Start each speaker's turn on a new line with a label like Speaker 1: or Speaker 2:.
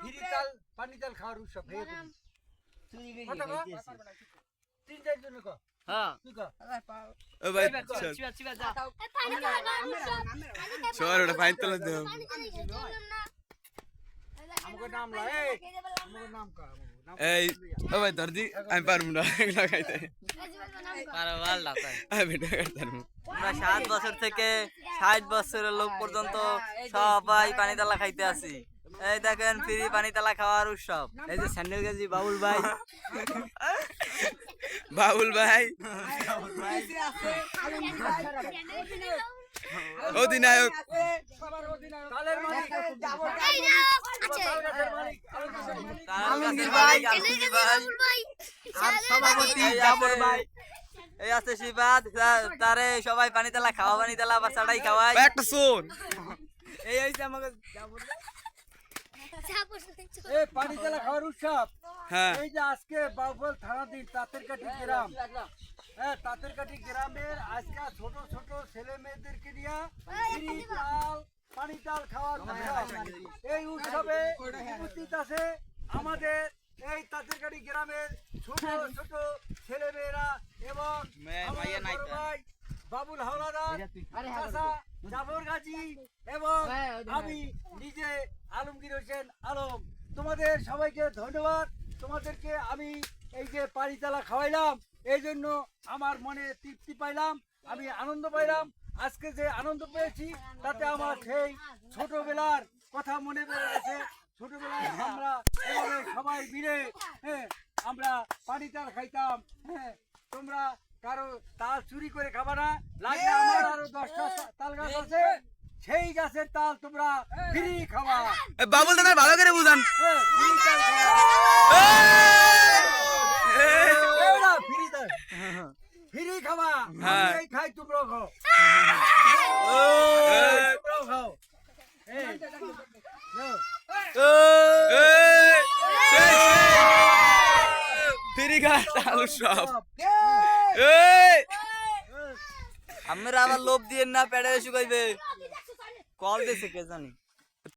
Speaker 1: Free তাল পানি তাল খাওয়ার উৎসব তিনটার জন্য
Speaker 2: ভাই ধরজি আমি পারবো না খাইতে।
Speaker 3: আমরা 7 বছর থেকে 60 বছরের লোক পর্যন্ত সবাই পানি তালা খাইতে আছি। এই দেখেন ফ্রি পানি তালা খাওয়ার উৎসব। এই যে স্যান্ডেল গাজি বাবুল ভাই,
Speaker 2: বাবুল ভাই অধিনায়ক,
Speaker 3: এই আছে শিবাদ, তারে সবাই পানি তালা খাওয়া, পানি তালা আবার চাটাই খাওয়াই।
Speaker 2: একটা শোন
Speaker 3: এই হইছে আমাকে
Speaker 1: পানি তালা খাওয়ার উৎসব।
Speaker 2: হ্যাঁ
Speaker 1: এই যে আজকে বাউফল থানাধীন তাঁতেরকাঠি গ্রাম, তাঁতেরকাঠি গ্রামের আজকে ছোট ছোট ছেলে মেয়েদেরকে নিয়ে পানি তাল খাওয়ার উৎসব। এই উৎসবে উপস্থিত আছে আমাদের এই তাঁতেরকাঠি গ্রামের ছোট ছোট ছেলে মেয়েরা এবং বাবুল হাওলাদার, জাফর গাজী এবং আমি নিজে আলমগীর হোসেন আলম। তোমাদের সবাইকে ধন্যবাদ। তোমাদেরকে আমি এই যে পানি তালা খাওয়াইলাম, এই জন্য আমার মনে তৃপ্তি পাইলাম, আমি আনন্দ পাইলাম। আজকে যে আনন্দ পেয়েছি তাতে আমার সেই ছোটবেলার কথা মনে পড়ে গেছে। ছোটবেলায় আমরা এভাবে সবাই মিলে আমরা পানি তাল খাইতাম। তোমরা কারো তাল চুরি করে খাবা না, লাগলে আমার আরো 10টা তাল গাছ আছে, সেই গাছের তাল তোমরা ফ্রি খাবা।
Speaker 2: বাবুল দাদা ভালো করে বুঝান।
Speaker 1: ফ্রি তাল ফ্রি খাবা, এই খাই তোমরাও খাও, তোমরাও খাও।
Speaker 2: ফ্রি খাওয়ার তাল সব।
Speaker 3: আমরা আবার লোভ দিয়ে না পেটে শুকাইবে, কল দিছে কে জানি।